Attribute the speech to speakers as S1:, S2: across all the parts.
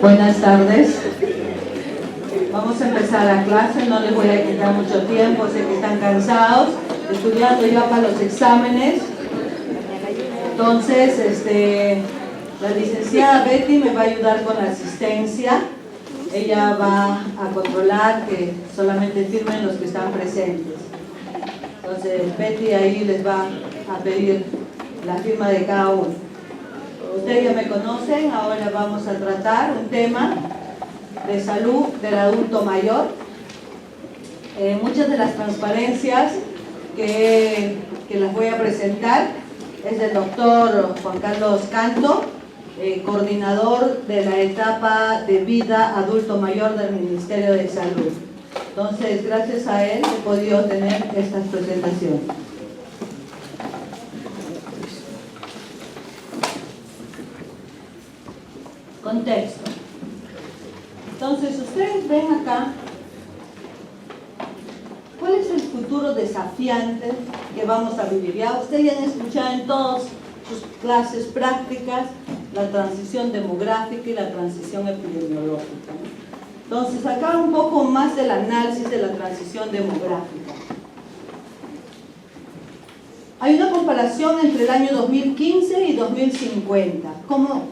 S1: Buenas tardes. Vamos a empezar la clase, no les voy a quitar mucho tiempo, sé que están cansados, estudiando ya para los exámenes. Entonces, la licenciada Betty me va a ayudar con la asistencia. Ella va a controlar que solamente firmen los que están presentes. Entonces, Betty ahí les va a pedir la firma de cada uno. Ustedes ya me conocen, ahora vamos a tratar un tema de salud del adulto mayor. Muchas de las transparencias que las voy a presentar es del doctor Juan Carlos Canto, coordinador de la etapa de vida adulto mayor del Ministerio de Salud. Entonces, gracias a él he podido tener estas presentaciones. Contexto. Entonces, ustedes ven acá cuál es el futuro desafiante que vamos a vivir. Ya ustedes ya han escuchado en todas sus clases prácticas la transición demográfica y la transición epidemiológica. Entonces, acá un poco más del análisis de la transición demográfica. Hay una comparación entre el año 2015 y 2050.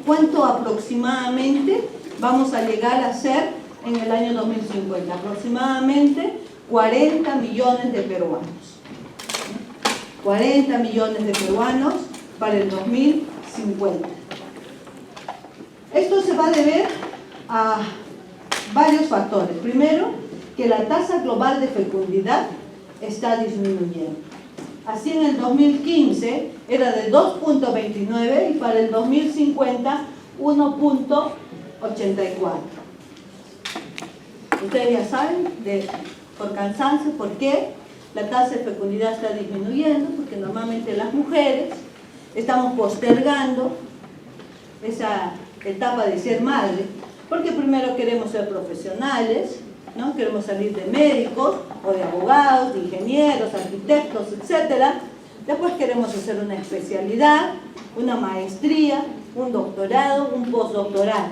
S1: ¿Cuánto aproximadamente vamos a llegar a ser en el año 2050? Aproximadamente 40 millones de peruanos. 40 millones de peruanos para el 2050. Esto se va a deber a varios factores. Primero, que la tasa global de fecundidad está disminuyendo. Así en el 2015 era de 2.29 y para el 2050 1.84. Ustedes ya saben por cansancio por qué la tasa de fecundidad está disminuyendo, porque normalmente las mujeres estamos postergando esa etapa de ser madre, porque primero queremos ser profesionales, ¿no? Queremos salir de médicos o de abogados, de ingenieros, arquitectos, etc. Después queremos hacer una especialidad, una maestría, un doctorado, un postdoctorado.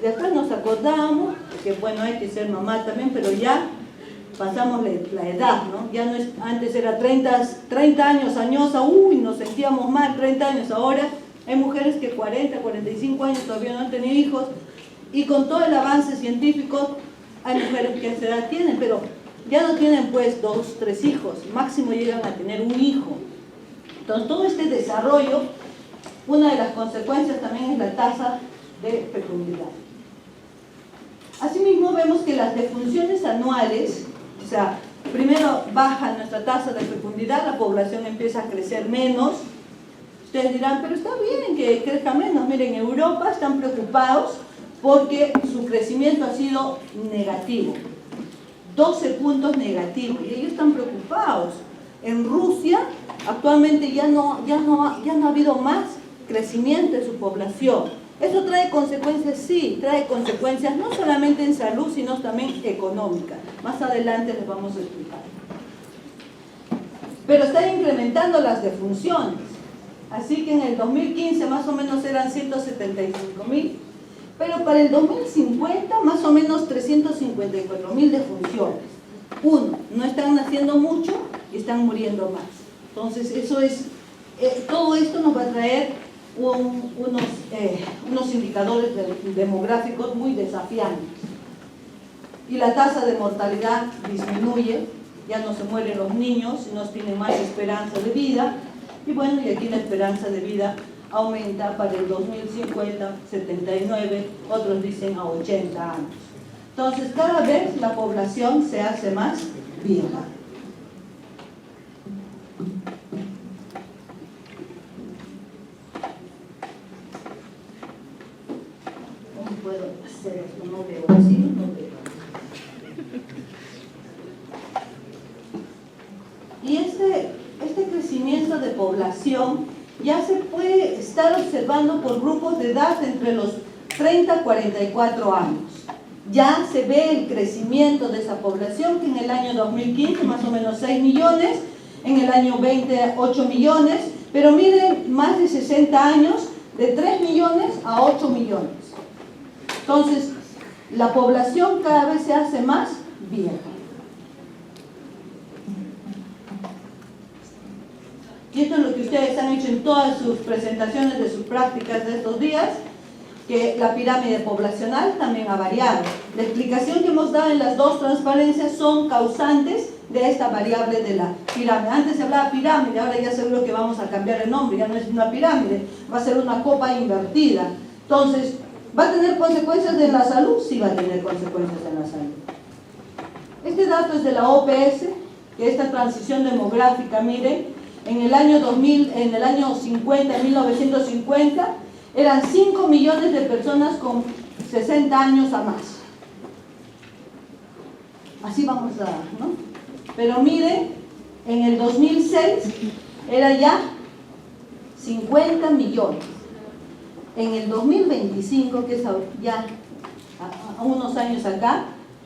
S1: Después nos acordamos que bueno, hay que ser mamá también, pero ya pasamos la edad, ¿no? Ya no es, antes era 30 años añosa, uy, nos sentíamos mal, 30 años, ahora hay mujeres que 40, 45 años todavía no han tenido hijos, y con todo el avance científico hay mujeres que a esa edad tienen, pero ya no tienen pues 2, 3 hijos, máximo llegan a tener un hijo. Entonces todo este desarrollo, una de las consecuencias también es la tasa de fecundidad. Asimismo vemos que las defunciones anuales, o sea, primero baja nuestra tasa de fecundidad, la población empieza a crecer menos. Ustedes dirán, pero está bien que crezca menos. Miren, en Europa están preocupados porque su crecimiento ha sido negativo, 12 puntos negativos, y ellos están preocupados. En Rusia actualmente ya no ha habido más crecimiento de su población. ¿Eso trae consecuencias? Sí, trae consecuencias no solamente en salud, sino también económicas. Más adelante les vamos a explicar. Pero están incrementando las defunciones. Así que en el 2015 más o menos eran 175.000, pero para el 2050 más o menos 354.000 defunciones. Uno, no están naciendo mucho y están muriendo más. Entonces eso es, todo esto nos va a traer unos indicadores demográficos muy desafiantes. Y la tasa de mortalidad disminuye, ya no se mueren los niños, sino tienen más esperanza de vida. Y bueno, y aquí la esperanza de vida aumenta para el 2050, 79, otros dicen a 80 años. Entonces, cada vez la población se hace más vieja. ¿Cómo puedo hacer esto? No veo así, no veo. Y este crecimiento de población ya se puede estar observando por grupos de edad entre los 30 a 44 años. Ya se ve el crecimiento de esa población, que en el año 2015 más o menos 6 millones, en el año 20 8 millones, pero miren, más de 60 años, de 3 millones a 8 millones. Entonces, la población cada vez se hace más vieja. Y esto es lo que ustedes han hecho en todas sus presentaciones de sus prácticas de estos días, que la pirámide poblacional también ha variado. La explicación que hemos dado en las dos transparencias son causantes de esta variable de la pirámide. Antes se hablaba pirámide, ahora ya seguro que vamos a cambiar el nombre, ya no es una pirámide, va a ser una copa invertida. Entonces, ¿va a tener consecuencias en la salud? Sí va a tener consecuencias en la salud. Este dato es de la OPS, que esta transición demográfica, miren, en el año 2000, en el año 50, 1950, eran 5 millones de personas con 60 años a más. Así vamos a, ¿no? Pero miren, en el 2006 era ya 50 millones. En el 2025, que es ya a unos años acá,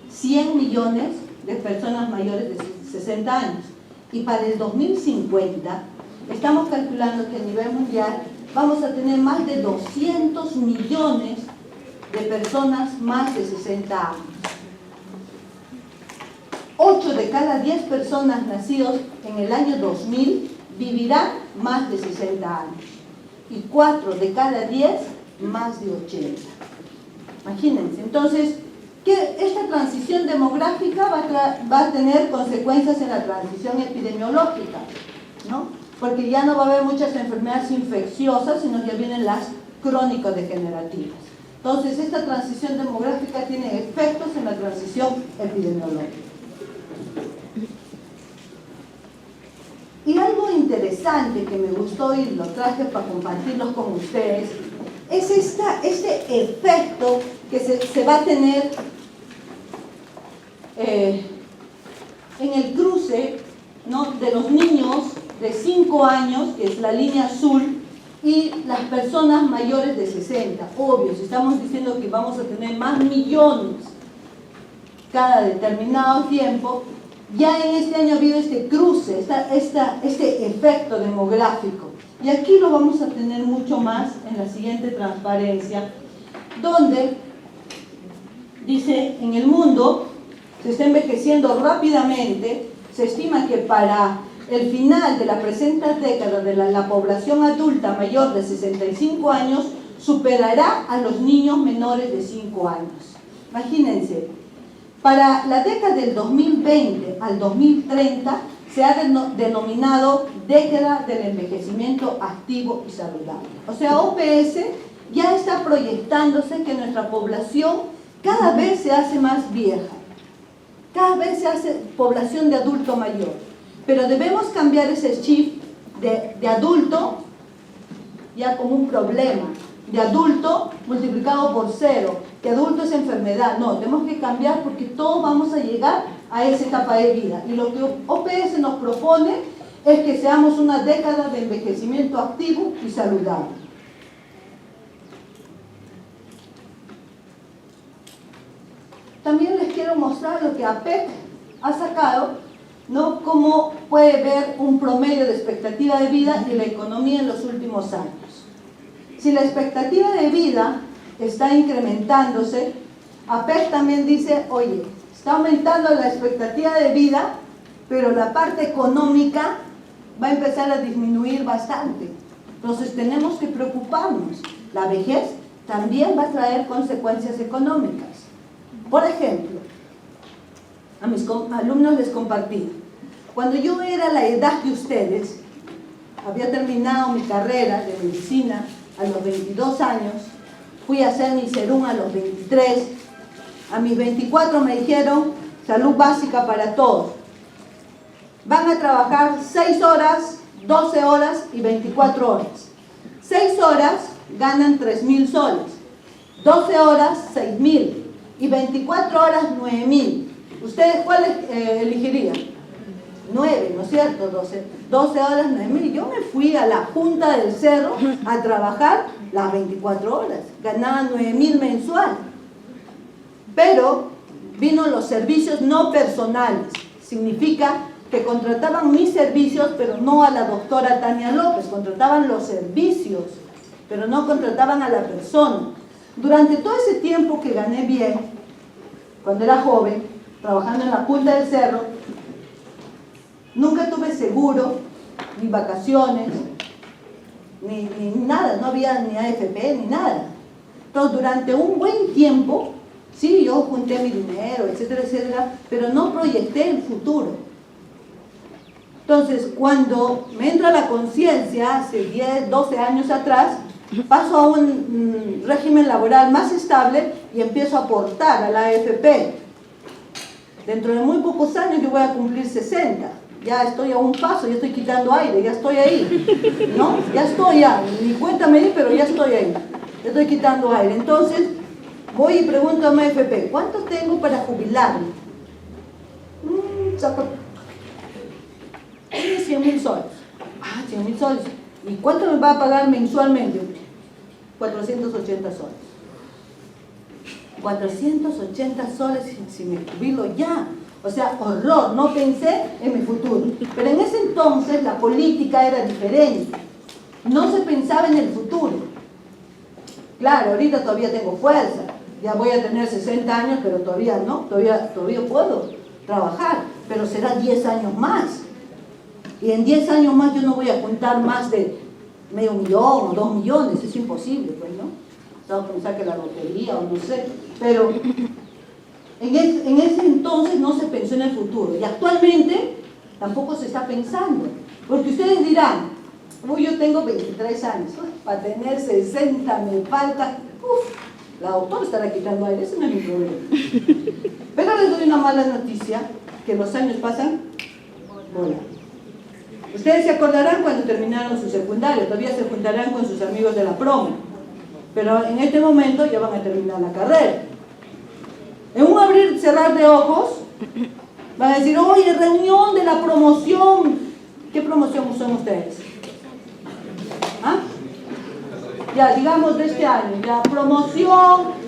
S1: 100 millones de personas mayores de 60 años. Y para el 2050, estamos calculando que a nivel mundial vamos a tener más de 200 millones de personas más de 60 años. 8 de cada 10 personas nacidos en el año 2000 vivirán más de 60 años. Y 4 de cada 10 más de 80. Imagínense. Entonces, que esta transición demográfica va a tener consecuencias en la transición epidemiológica, ¿no? Porque ya no va a haber muchas enfermedades infecciosas, sino ya vienen las crónico-degenerativas. Entonces, esta transición demográfica tiene efectos en la transición epidemiológica. Y algo interesante que me gustó y lo traje para compartirlos con ustedes, es este efecto que se va a tener en el cruce, ¿no?, de los niños de 5 años, que es la línea azul, y las personas mayores de 60. Obvio, si estamos diciendo que vamos a tener más millones cada determinado tiempo, ya en este año ha habido este cruce, este efecto demográfico. Y aquí lo vamos a tener mucho más en la siguiente transparencia, donde dice, en el mundo se está envejeciendo rápidamente. Se estima que para el final de la presente década la población adulta mayor de 65 años superará a los niños menores de 5 años. Imagínense, para la década del 2020 al 2030 se ha denominado década del envejecimiento activo y saludable. O sea, OPS ya está proyectándose que nuestra población cada vez se hace más vieja, cada vez se hace población de adulto mayor, pero debemos cambiar ese chip de adulto ya como un problema, de adulto multiplicado por 0, que adulto es enfermedad. No, tenemos que cambiar porque todos vamos a llegar a esa etapa de vida. Y lo que OPS nos propone es que seamos una década de envejecimiento activo y saludable. También les quiero mostrar lo que APEC ha sacado, ¿no?, cómo puede ver un promedio de expectativa de vida y la economía en los últimos años. Si la expectativa de vida está incrementándose, APEC también dice, oye, está aumentando la expectativa de vida, pero la parte económica va a empezar a disminuir bastante. Entonces tenemos que preocuparnos. La vejez también va a traer consecuencias económicas. Por ejemplo, a mis alumnos les compartí, cuando yo era la edad de ustedes, había terminado mi carrera de medicina a los 22 años, fui a hacer mi serum a los 23, a mis 24 me dijeron, salud básica para todos. Van a trabajar 6 horas, 12 horas y 24 horas. 6 horas ganan 3.000 soles, 12 horas 6.000 y 24 horas 9.000. ¿Ustedes cuáles elegirían? 9, ¿no es cierto? 12 horas 9.000. Yo me fui a la Junta del Cerro a trabajar las 24 horas. Ganaba 9.000 mensual. Pero vino los servicios no personales. Significa que contrataban mis servicios, pero no a la doctora Tania López. Contrataban los servicios, pero no contrataban a la persona. Durante todo ese tiempo que gané bien, cuando era joven, trabajando en la punta del cerro, nunca tuve seguro, ni vacaciones, ni nada, no había ni AFP, ni nada. Entonces, durante un buen tiempo, sí, yo junté mi dinero, etcétera, etcétera, pero no proyecté el futuro. Entonces, cuando me entra la conciencia, hace 10, 12 años atrás, paso a un régimen laboral más estable y empiezo a aportar a la AFP. Dentro de muy pocos años yo voy a cumplir 60. Ya estoy a un paso, ya estoy quitando aire, ya estoy ahí, ¿no? Ya estoy, ni cuenta me di, pero ya estoy ahí. Ya estoy quitando aire. Entonces, voy y pregunto a mi AFP, ¿cuánto tengo para jubilarme? 100.000 soles. 100.000 soles. ¿Y cuánto me va a pagar mensualmente? 480 soles. 480 soles si me jubilo ya. O sea, horror, no pensé en mi futuro. Pero en ese entonces la política era diferente. No se pensaba en el futuro. Claro, ahorita todavía tengo fuerza. Ya voy a tener 60 años, pero todavía no, todavía puedo trabajar. Pero será 10 años más. Y en 10 años más yo no voy a juntar más de $500,000 o 2 millones, es imposible, pues, ¿no? Estaba pensando que la lotería o no sé, pero en ese entonces no se pensó en el futuro y actualmente tampoco se está pensando, porque ustedes dirán, yo tengo 23 años, para tener 60 me falta, la doctora estará quitando aire, ese no es mi problema. Pero les doy una mala noticia, que los años pasan volando. Ustedes se acordarán cuando terminaron su secundario, todavía se juntarán con sus amigos de la promo, pero en este momento ya van a terminar la carrera. En un abrir y cerrar de ojos, van a decir, oye, reunión de la promoción. ¿Qué promoción son ustedes? ¿Ah? Ya, digamos de este año, ya, promoción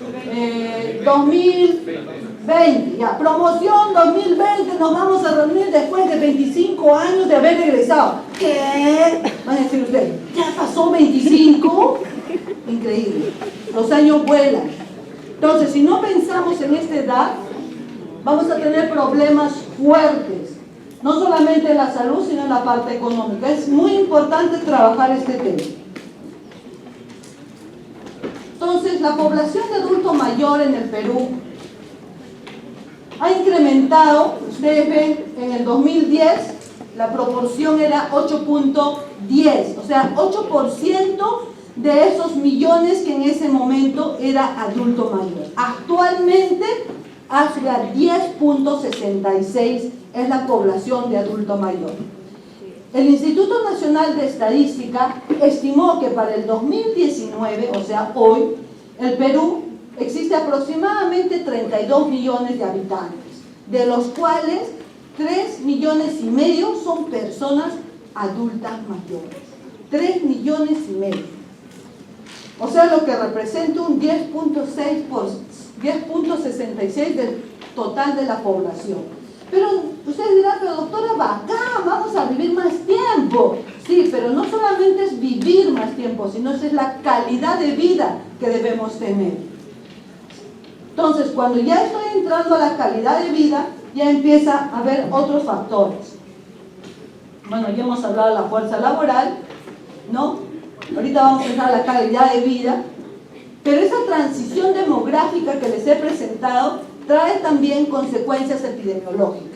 S1: 2020, ya, promoción 2020, nos vamos a reunir después de 25 años de haber regresado. ¿Qué? Van a decir ustedes, ¿ya pasó 25? Increíble, los años vuelan. Entonces, si no pensamos en esta edad, vamos a tener problemas fuertes, no solamente en la salud, sino en la parte económica. Es muy importante trabajar este tema. Entonces, la población de adulto mayor en el Perú ha incrementado, ustedes ven, en el 2010 la proporción era 8.10, o sea, 8% de esos millones que en ese momento era adulto mayor. Actualmente, hacia 10.66 es la población de adulto mayor. El Instituto Nacional de Estadística estimó que para el 2019, o sea, hoy, el Perú existe aproximadamente 32 millones de habitantes, de los cuales 3,5 millones son personas adultas mayores. 3,5 millones. O sea, lo que representa un 10.66 del total de la población. Pero ustedes dirán, pero doctora, bacán, vamos a vivir más tiempo. Sí, pero no solamente es vivir más tiempo, sino es la calidad de vida que debemos tener. Entonces, cuando ya estoy entrando a la calidad de vida, ya empieza a haber otros factores. Bueno, ya hemos hablado de la fuerza laboral, ¿no? Ahorita vamos a entrar a la calidad de vida. Pero esa transición demográfica que les he presentado trae también consecuencias epidemiológicas.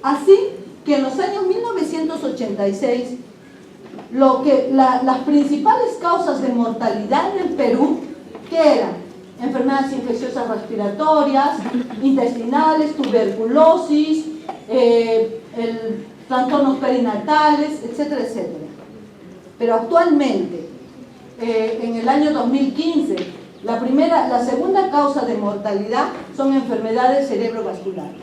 S1: Así que en los años 1986, las principales causas de mortalidad en el Perú, que eran enfermedades infecciosas respiratorias, intestinales, tuberculosis, trastornos perinatales, etcétera, etcétera. Pero actualmente, en el año 2015, la segunda causa de mortalidad son enfermedades cerebrovasculares.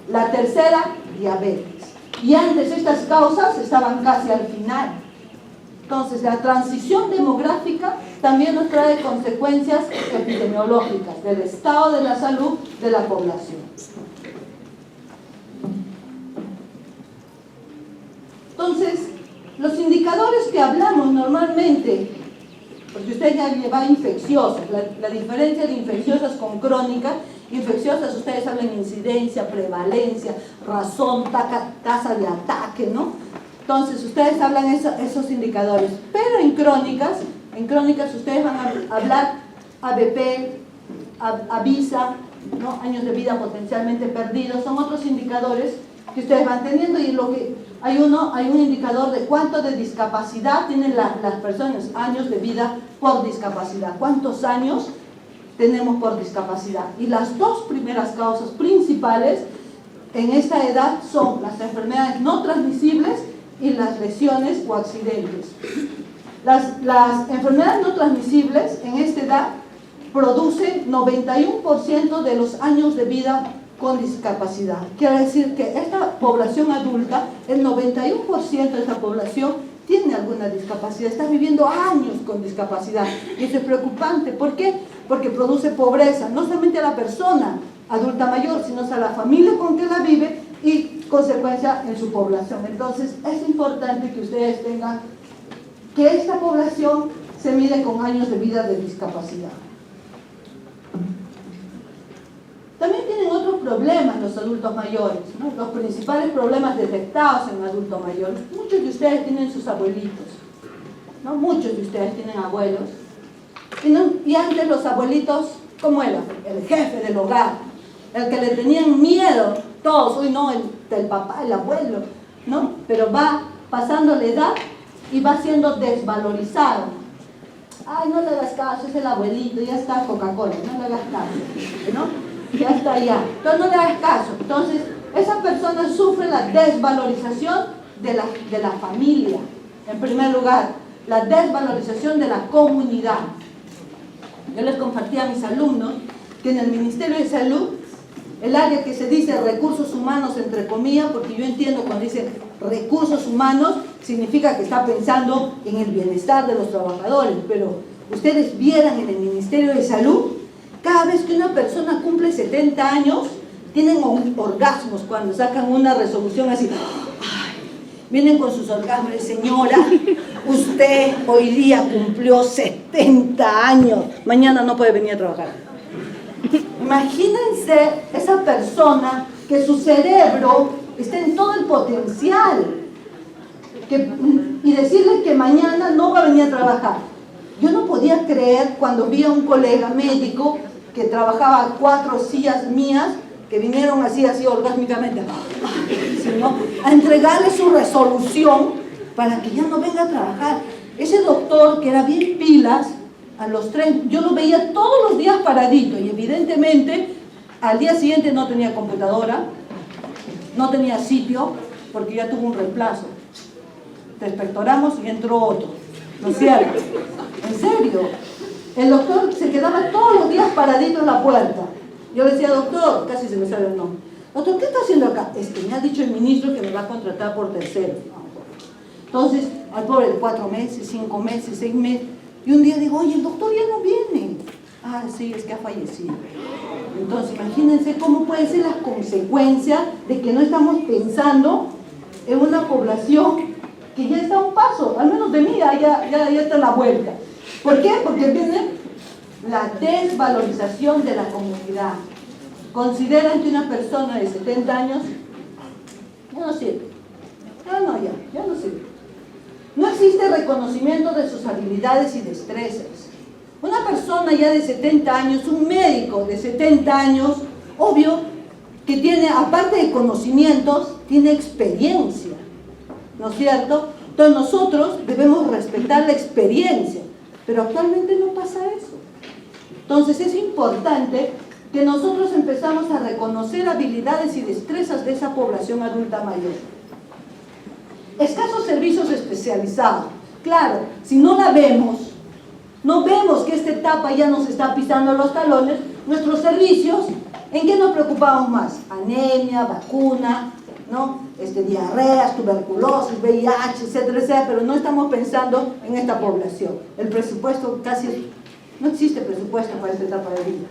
S1: La tercera, diabetes. Y antes estas causas estaban casi al final. Entonces, la transición demográfica también nos trae consecuencias epidemiológicas del estado de la salud de la población. Entonces, los indicadores que hablamos normalmente, porque usted ya lleva infecciosas, la diferencia de infecciosas con crónicas infecciosas ustedes hablan incidencia, prevalencia, razón, tasa de ataque, ¿no? Entonces ustedes hablan esos indicadores, pero en crónicas ustedes van a hablar ABP, avisa, ¿no? Años de vida potencialmente perdidos, son otros indicadores que ustedes van teniendo, y hay un indicador de cuánto de discapacidad tienen las personas, años de vida por discapacidad, cuántos años tenemos por discapacidad. Y las dos primeras causas principales en esta edad son las enfermedades no transmisibles y las lesiones o accidentes. Las enfermedades no transmisibles en esta edad producen 91% de los años de vida con discapacidad. Quiere decir que esta población adulta, el 91% de esta población tiene alguna discapacidad, está viviendo años con discapacidad. Y eso es preocupante. ¿Por qué? Porque produce pobreza, no solamente a la persona adulta mayor, sino a la familia con que la vive y consecuencia en su población. Entonces es importante que ustedes tengan que esta población se mide con años de vida de discapacidad. También tienen otros problemas los adultos mayores, ¿no? Los principales problemas detectados en adultos mayores. Muchos de ustedes tienen sus abuelitos, ¿no? Muchos de ustedes tienen abuelos. Y antes los abuelitos, ¿cómo era? El jefe del hogar, el que le tenían miedo todos. Hoy no, el papá, el abuelo, ¿no? Pero va pasando la edad y va siendo desvalorizado. Ay, no le hagas caso, es el abuelito, ya está Coca-Cola, no le hagas caso, ¿no? Ya está allá, entonces no le hagas caso. Entonces esa persona sufre la desvalorización de la familia, en primer lugar, la desvalorización de la comunidad. Yo les compartí a mis alumnos que en el Ministerio de Salud, el área que se dice recursos humanos, entre comillas, porque yo entiendo cuando dice recursos humanos, significa que está pensando en el bienestar de los trabajadores, pero ustedes vieran en el Ministerio de Salud, cada vez que una persona cumple 70 años, tienen orgasmos cuando sacan una resolución así. Ay, vienen con sus orgasmos, señora, usted hoy día cumplió 70 años, mañana no puede venir a trabajar. Imagínense esa persona que su cerebro está en todo el potencial y decirle que mañana no va a venir a trabajar. Yo no podía creer cuando vi a un colega médico que trabajaba 4 sillas mías, que vinieron así orgásmicamente, ¿no? A entregarle su resolución para que ya no venga a trabajar. Ese doctor, que era bien pilas, a los 3, yo lo veía todos los días paradito, y evidentemente al día siguiente no tenía computadora, no tenía sitio, porque ya tuvo un reemplazo. Te expectoramos y entró otro, ¿no es cierto? En serio. El doctor se quedaba todos los días paradito en la puerta. Yo le decía, doctor, casi se me sale el nombre. Doctor, ¿qué está haciendo acá? Es que me ha dicho el ministro que me va a contratar por tercero. Entonces, al pobre de 4 meses, 5 meses, 6 meses. Y un día digo, oye, el doctor ya no viene. Ah, sí, es que ha fallecido. Entonces, imagínense cómo pueden ser las consecuencias de que no estamos pensando en una población que ya está a un paso, al menos de mí, ya está a la vuelta. ¿Por qué? Porque viene la desvalorización de la comunidad. Consideran que una persona de 70 años ya no sirve. Ya no sirve. No existe reconocimiento de sus habilidades y destrezas. Una persona ya de 70 años, un médico de 70 años, obvio que tiene, aparte de conocimientos, tiene experiencia, ¿no es cierto? Entonces nosotros debemos respetar la experiencia. Pero actualmente no pasa eso. Entonces es importante que nosotros empezamos a reconocer habilidades y destrezas de esa población adulta mayor. Escasos servicios especializados. Claro, si no la vemos, no vemos que esta etapa ya nos está pisando los talones, nuestros servicios, ¿en qué nos preocupamos más? Anemia, vacuna, ¿no? Diarreas, tuberculosis, VIH, etcétera, etcétera, pero no estamos pensando en esta población. El presupuesto no existe presupuesto para esta etapa de vida.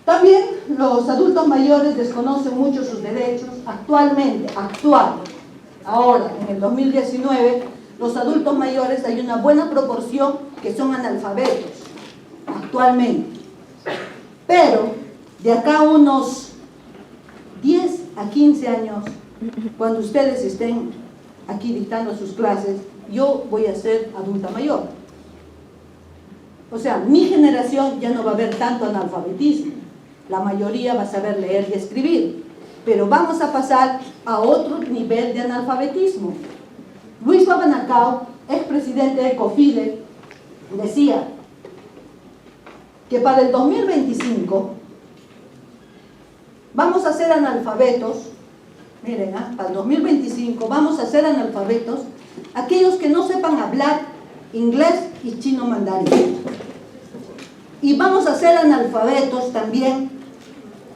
S1: También los adultos mayores desconocen mucho sus derechos. Ahora, en el 2019, los adultos mayores hay una buena proporción que son analfabetos, actualmente. Pero de acá a unos 10 a 15 años, cuando ustedes estén aquí dictando sus clases, yo voy a ser adulta mayor. O sea, mi generación ya no va a haber tanto analfabetismo. La mayoría va a saber leer y escribir. Pero vamos a pasar a otro nivel de analfabetismo. Luis Babanacao, expresidente de COFIDE, decía que para el 2025 vamos a ser analfabetos. Miren, para el 2025 vamos a ser analfabetos aquellos que no sepan hablar inglés y chino mandarín. Y vamos a ser analfabetos también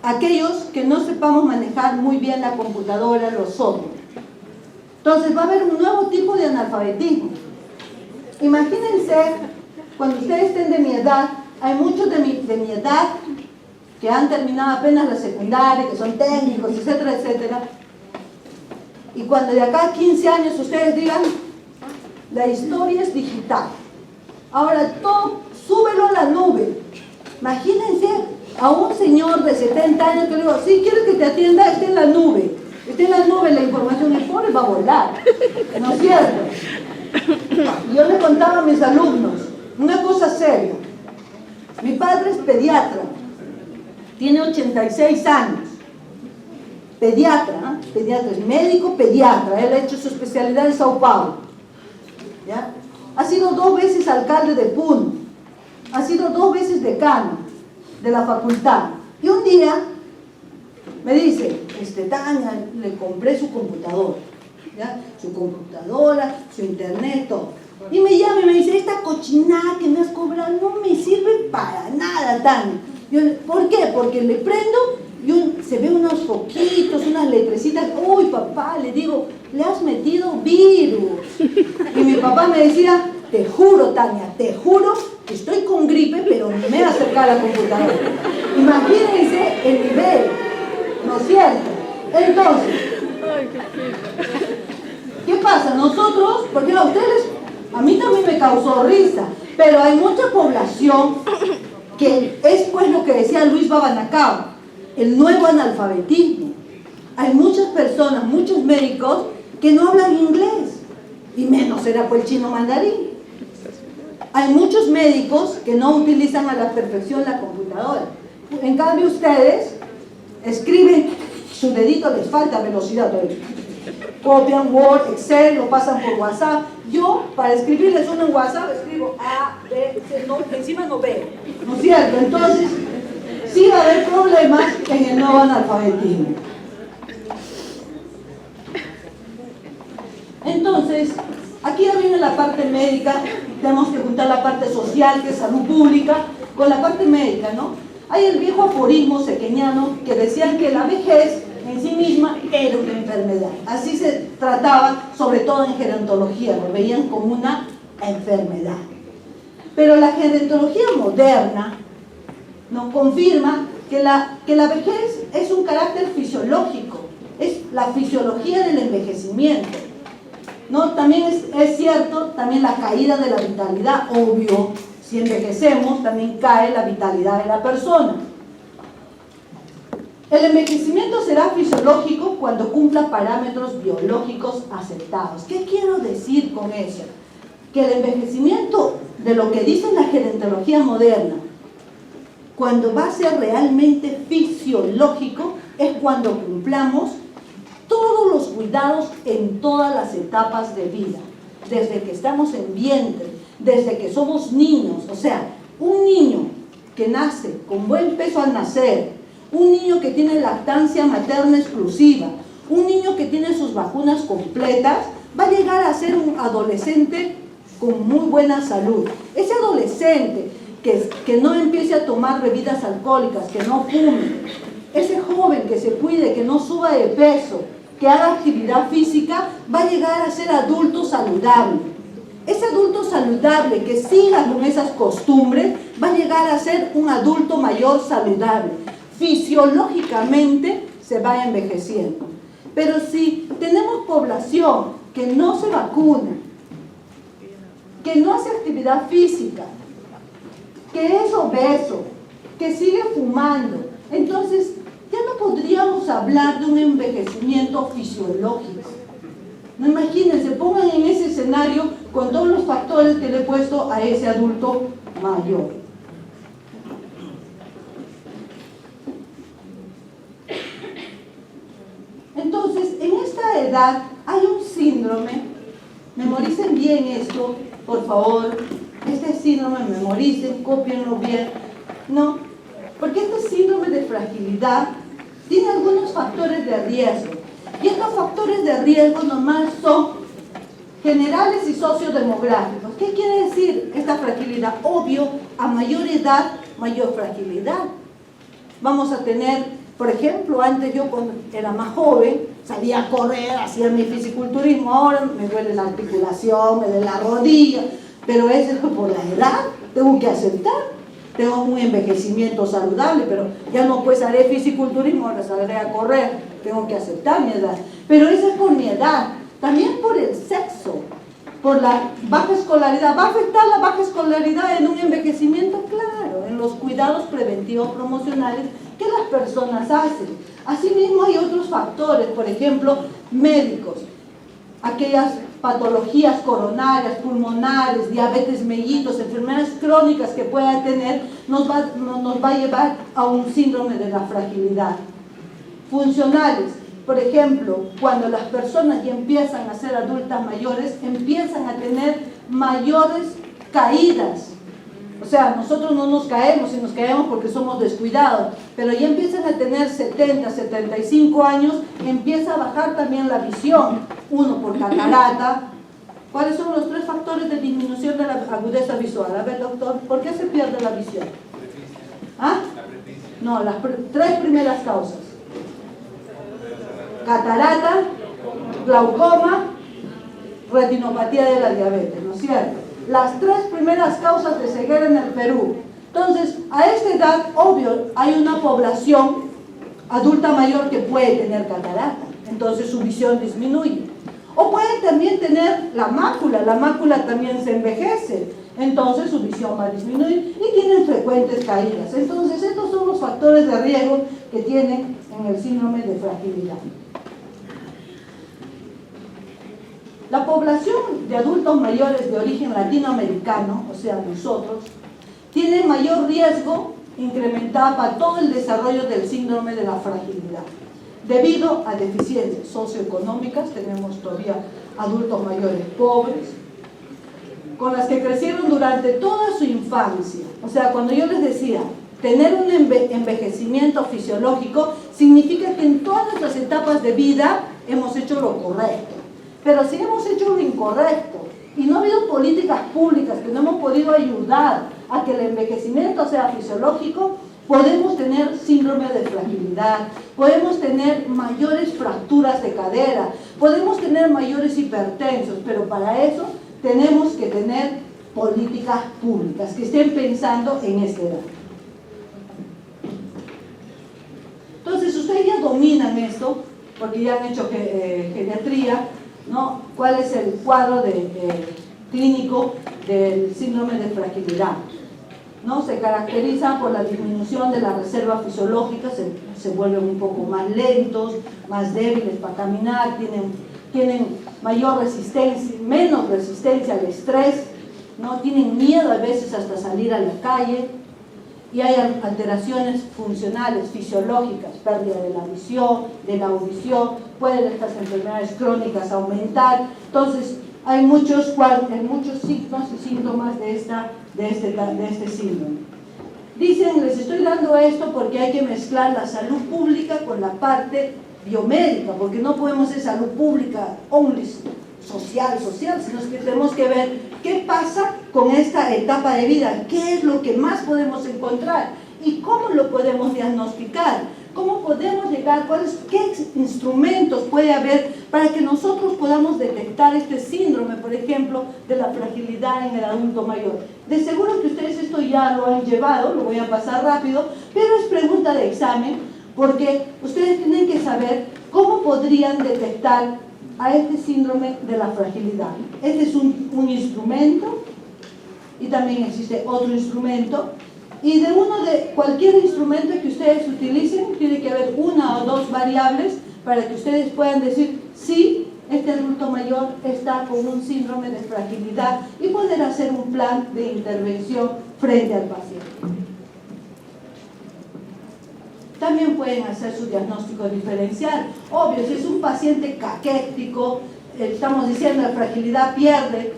S1: aquellos que no sepamos manejar muy bien la computadora, los software. Entonces va a haber un nuevo tipo de analfabetismo. Imagínense, cuando ustedes estén de mi edad, hay muchos de mi edad que han terminado apenas la secundaria, que son técnicos, etcétera, etcétera. Y cuando de acá a 15 años ustedes digan, la historia es digital. Ahora todo, súbelo a la nube. Imagínense a un señor de 70 años que le digo, si quieres que te atienda, esté en la nube. Esté en la nube la información, el pobre va a volar. ¿No es cierto? Yo le contaba a mis alumnos una cosa seria. Mi padre es pediatra, tiene 86 años. Pediatra, pediatra, es médico pediatra, él ha hecho su especialidad en Sao Paulo. ¿Ya? Ha sido 2 veces alcalde de Puno, ha sido 2 veces decano de la facultad. Y un día me dice, Tania, le compré su computadora, ¿ya? Su computadora, su internet, todo. Y me llama y me dice, esta cochinada que me has cobrado no me sirve para nada, Tania. Yo, ¿por qué? Porque le prendo y se ve unos foquitos, unas letrecitas. Uy, papá, le digo, le has metido virus. Y mi papá me decía, te juro, Tania, te juro que estoy con gripe, pero ni me voy a acercar a la computadora. Imagínense el nivel, ¿no es cierto? Entonces, ¿qué pasa? Nosotros, porque a ustedes, a mí también me causó risa, pero hay mucha población que es pues lo que decía Luis Babanacao, el nuevo analfabetismo. Hay muchas personas, muchos médicos que no hablan inglés, y menos será pues el chino mandarín. Hay muchos médicos que no utilizan a la perfección la computadora. En cambio ustedes escriben, su dedito les falta velocidad. Copian Word, Excel, lo pasan por WhatsApp. Yo, para escribirles uno en WhatsApp, escribo A, B, C, no, encima no veo. ¿No es cierto? Entonces, sí va a haber problemas en el nuevo analfabetismo. Entonces, aquí ya viene la parte médica, tenemos que juntar la parte social, que es salud pública, con la parte médica, ¿no? Hay el viejo aforismo sequeñano que decían que la vejez en sí misma era una enfermedad. Así se trataba, sobre todo en gerontología, lo veían como una enfermedad. Pero la gerontología moderna nos confirma que la vejez es un carácter fisiológico, es la fisiología del envejecimiento. ¿No? También es cierto, también la caída de la vitalidad, obvio, si envejecemos también cae la vitalidad de la persona. El envejecimiento será fisiológico cuando cumpla parámetros biológicos aceptados. ¿Qué quiero decir con eso? Que el envejecimiento, de lo que dice la gerontología moderna, cuando va a ser realmente fisiológico, es cuando cumplamos todos los cuidados en todas las etapas de vida, desde que estamos en vientre, desde que somos niños. O sea, un niño que nace con buen peso al nacer, un niño que tiene lactancia materna exclusiva, un niño que tiene sus vacunas completas, va a llegar a ser un adolescente con muy buena salud. Ese adolescente que no empiece a tomar bebidas alcohólicas, que no fume, ese joven que se cuide, que no suba de peso, que haga actividad física, va a llegar a ser adulto saludable. Ese adulto saludable que siga con esas costumbres va a llegar a ser un adulto mayor saludable. Fisiológicamente se va envejeciendo. Pero si tenemos población que no se vacuna, que no hace actividad física, que es obeso, que sigue fumando. Entonces, ya no podríamos hablar de un envejecimiento fisiológico. No, imagínense, pongan en ese escenario con todos los factores que le he puesto a ese adulto mayor. Entonces, en esta edad hay un síndrome, memoricen bien esto, por favor, este síndrome memoricen, cópienlo bien, ¿no? Porque este síndrome de fragilidad tiene algunos factores de riesgo, y estos factores de riesgo normal son generales y sociodemográficos. ¿Qué quiere decir esta fragilidad? Obvio, a mayor edad, mayor fragilidad. Vamos a tener, por ejemplo, antes yo cuando era más joven, salía a correr, hacía mi fisiculturismo, ahora me duele la articulación, me duele la rodilla, pero eso es por la edad, tengo que aceptar. Tengo un envejecimiento saludable, pero ya no pues haré fisiculturismo, ahora saldré a correr, tengo que aceptar mi edad. Pero eso es por mi edad, también por el sexo, por la baja escolaridad. ¿Va a afectar la baja escolaridad en un envejecimiento? Claro, en los cuidados preventivos promocionales que las personas hacen. Asimismo hay otros factores, por ejemplo, médicos, aquellas patologías coronarias, pulmonares, diabetes mellitus, enfermedades crónicas que pueda tener, nos va a llevar a un síndrome de la fragilidad. Funcionales, por ejemplo, cuando las personas ya empiezan a ser adultas mayores, empiezan a tener mayores caídas. O sea, nosotros no nos caemos, y nos caemos porque somos descuidados, pero ya empiezan a tener 70, 75 años, empieza a bajar también la visión, uno por catarata. ¿Cuáles son los 3 factores de disminución de la agudeza visual? A ver, doctor, ¿por qué se pierde la visión? ¿Ah? No, las 3 primeras causas. Catarata, glaucoma, retinopatía de la diabetes, ¿no es cierto? Las 3 primeras causas de ceguera en el Perú. Entonces, a esta edad, obvio, hay una población adulta mayor que puede tener catarata, entonces su visión disminuye. O puede también tener la mácula también se envejece, entonces su visión va a disminuir y tienen frecuentes caídas. Entonces, estos son los factores de riesgo que tienen en el síndrome de fragilidad. La población de adultos mayores de origen latinoamericano, o sea, nosotros, tiene mayor riesgo incrementado para todo el desarrollo del síndrome de la fragilidad. Debido a deficiencias socioeconómicas, tenemos todavía adultos mayores pobres, con las que crecieron durante toda su infancia. O sea, cuando yo les decía, tener un envejecimiento fisiológico significa que en todas nuestras etapas de vida hemos hecho lo correcto. Pero si hemos hecho lo incorrecto y no ha habido políticas públicas que no hemos podido ayudar a que el envejecimiento sea fisiológico, podemos tener síndrome de fragilidad, podemos tener mayores fracturas de cadera, podemos tener mayores hipertensos, pero para eso tenemos que tener políticas públicas que estén pensando en esta edad. Entonces, ustedes ya dominan esto, porque ya han hecho geriatría, ¿no? ¿Cuál es el cuadro clínico del síndrome de fragilidad? ¿No? Se caracteriza por la disminución de la reserva fisiológica, se vuelven un poco más lentos, más débiles para caminar, tienen mayor resistencia, menos resistencia al estrés, ¿no? Tienen miedo a veces hasta salir a la calle, y hay alteraciones funcionales, fisiológicas, pérdida de la visión, de la audición, pueden estas enfermedades crónicas aumentar. Entonces, hay muchos signos y síntomas de este síndrome. Dicen, les estoy dando esto porque hay que mezclar la salud pública con la parte biomédica, porque no podemos ser salud pública only social, sino que tenemos que ver qué pasa con esta etapa de vida, qué es lo que más podemos encontrar y cómo lo podemos diagnosticar, cómo podemos llegar, qué instrumentos puede haber para que nosotros podamos detectar este síndrome, por ejemplo, de la fragilidad en el adulto mayor. De seguro que ustedes esto ya lo han llevado, lo voy a pasar rápido, pero es pregunta de examen, porque ustedes tienen que saber cómo podrían detectar a este síndrome de la fragilidad. Este es un instrumento, y también existe otro instrumento Y de cualquier instrumento que ustedes utilicen, tiene que haber una o dos variables para que ustedes puedan decir, sí, este adulto mayor está con un síndrome de fragilidad, y poder hacer un plan de intervención frente al paciente. También pueden hacer su diagnóstico diferencial. Obvio, si es un paciente caquético, estamos diciendo la fragilidad pierde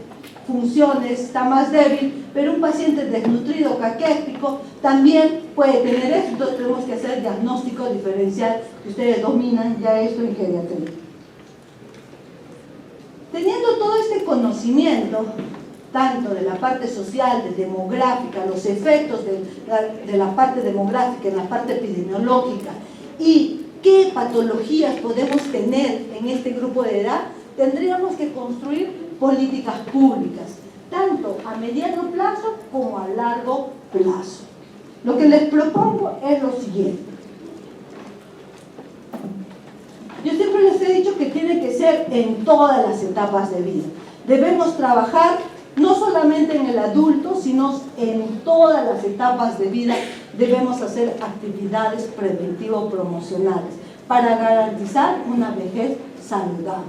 S1: funciones, está más débil, pero un paciente desnutrido, caquético, también puede tener esto. Entonces tenemos que hacer diagnóstico diferencial, que ustedes dominan ya esto en geriatría. Teniendo todo este conocimiento, tanto de la parte social, de demográfica, los efectos de la parte demográfica en la parte epidemiológica, y qué patologías podemos tener en este grupo de edad, tendríamos que construir políticas públicas, tanto a mediano plazo como a largo plazo. Lo que les propongo es lo siguiente. Yo siempre les he dicho que tiene que ser en todas las etapas de vida. Debemos trabajar no solamente en el adulto, sino en todas las etapas de vida. Debemos hacer actividades preventivo-promocionales para garantizar una vejez saludable.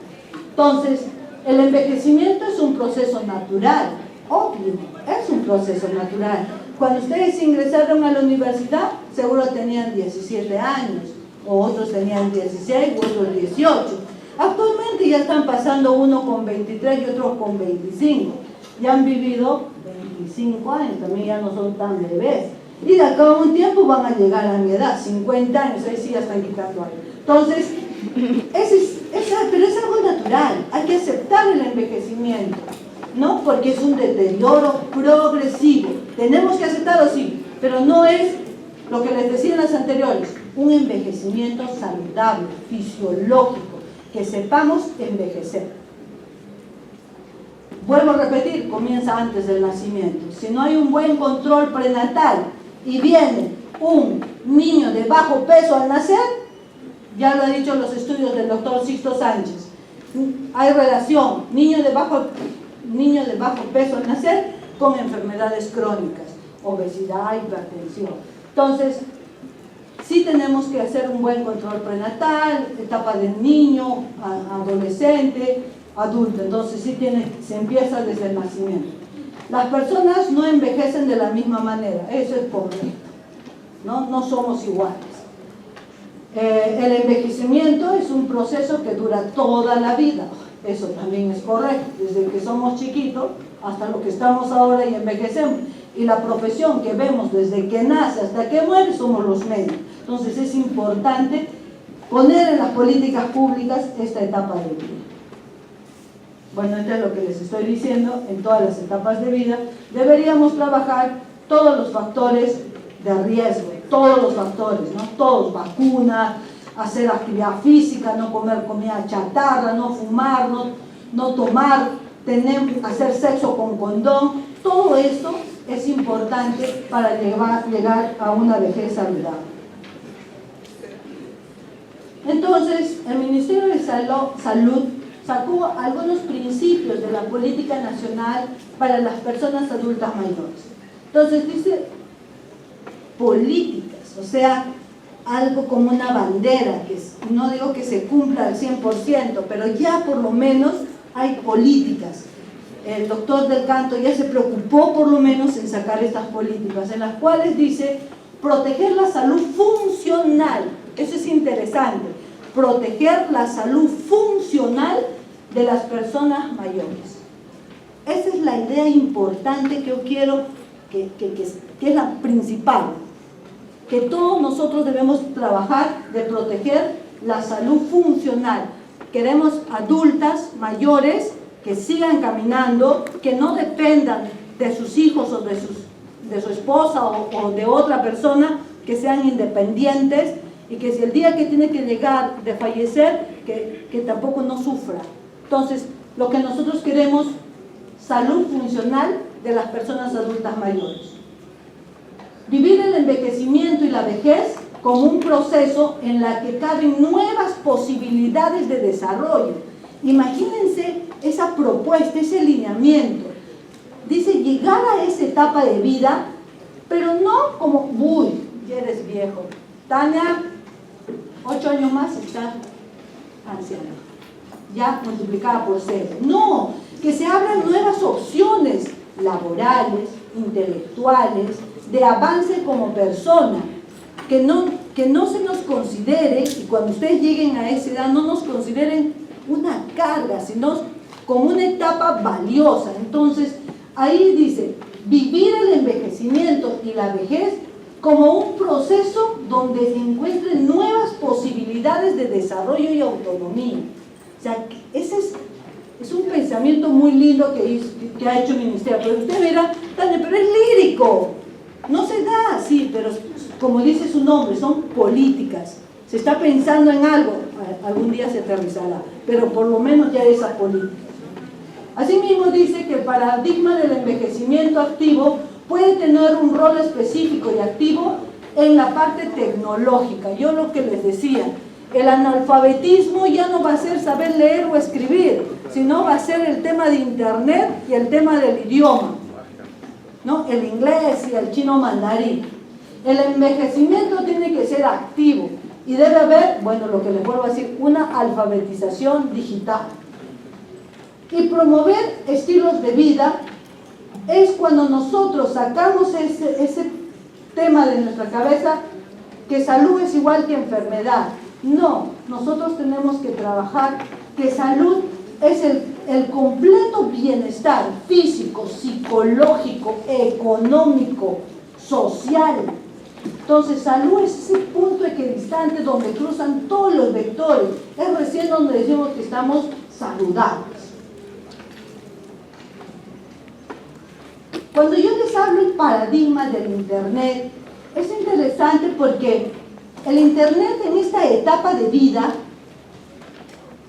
S1: Entonces, el envejecimiento es un proceso natural, obvio, es un proceso natural. Cuando ustedes ingresaron a la universidad, seguro tenían 17 años, o otros tenían 16, o otros 18. Actualmente ya están pasando uno con 23 y otros con 25. Ya han vivido 25 años, también ya no son tan bebés. Y de acá a un tiempo van a llegar a mi edad, 50 años, ahí sí ya están quitando años. Entonces, pero es algo natural, hay que aceptar el envejecimiento, ¿no? Porque es un deterioro progresivo. Tenemos que aceptarlo, sí, pero no es lo que les decía en las anteriores, un envejecimiento saludable, fisiológico, que sepamos envejecer. Vuelvo a repetir, comienza antes del nacimiento. Si no hay un buen control prenatal y viene un niño de bajo peso al nacer, ya lo han dicho los estudios del doctor Sixto Sánchez, hay relación niño de bajo peso al nacer con enfermedades crónicas, obesidad, hipertensión. Entonces, sí tenemos que hacer un buen control prenatal, etapa del niño, adolescente, adulto. Entonces sí se empieza desde el nacimiento. Las personas no envejecen de la misma manera, eso es correcto, no somos iguales. El envejecimiento es un proceso que dura toda la vida, eso también es correcto, desde que somos chiquitos hasta lo que estamos ahora y envejecemos. Y la profesión que vemos desde que nace hasta que muere somos los médicos. Entonces es importante poner en las políticas públicas esta etapa de vida. Bueno, esto es lo que les estoy diciendo, en todas las etapas de vida deberíamos trabajar todos los factores de riesgo, todos los factores, ¿no? Todos, vacuna, hacer actividad física, no comer comida chatarra, no fumar, no tomar, hacer sexo con condón. Todo esto es importante para llegar a una vejez saludable. Entonces, el Ministerio de Salud sacó algunos principios de la política nacional para las personas adultas mayores. Entonces dice políticas, o sea, algo como una bandera, que no digo que se cumpla al 100%, pero ya por lo menos hay políticas. El doctor Del Canto ya se preocupó por lo menos en sacar estas políticas, en las cuales dice proteger la salud funcional. Eso es interesante, proteger la salud funcional de las personas mayores. Esa es la idea importante que yo quiero, que es la principal, que todos nosotros debemos trabajar de proteger la salud funcional. Queremos adultas mayores que sigan caminando, que no dependan de sus hijos o de su esposa o de otra persona, que sean independientes, y que si el día que tiene que llegar de fallecer, que tampoco no sufra. Entonces, lo que nosotros queremos, salud funcional de las personas adultas mayores. Vivir el envejecimiento y la vejez como un proceso en la que caben nuevas posibilidades de desarrollo. Imagínense esa propuesta, ese lineamiento. Dice, llegar a esa etapa de vida pero no como, uy, ya eres viejo. Tania, 8 años más está anciana, ya multiplicada por 0. No, que se abran nuevas opciones laborales, intelectuales, de avance como persona, que no se nos considere, y cuando ustedes lleguen a esa edad, no nos consideren una carga, sino como una etapa valiosa. Entonces, ahí dice, vivir el envejecimiento y la vejez como un proceso donde se encuentren nuevas posibilidades de desarrollo y autonomía. O sea, ese es un pensamiento muy lindo que ha hecho el Ministerio. Pero usted verá, Tania, pero es lírico. No se da así, pero como dice su nombre, son políticas. Se está pensando en algo, algún día se aterrizará, pero por lo menos ya esas políticas. Asimismo dice que el paradigma del envejecimiento activo puede tener un rol específico y activo en la parte tecnológica. Yo lo que les decía, el analfabetismo ya no va a ser saber leer o escribir, sino va a ser el tema de internet y el tema del idioma, ¿no? El inglés y el chino mandarín. El envejecimiento tiene que ser activo y debe haber, bueno, lo que les vuelvo a decir, una alfabetización digital. Y promover estilos de vida es cuando nosotros sacamos ese tema de nuestra cabeza, que salud es igual que enfermedad. No, nosotros tenemos que trabajar que salud es el completo bienestar físico, psicológico, económico, social. Entonces, salud es ese punto equidistante donde cruzan todos los vectores. Es recién donde decimos que estamos saludables. Cuando yo les hablo el paradigma del Internet, es interesante porque el Internet en esta etapa de vida,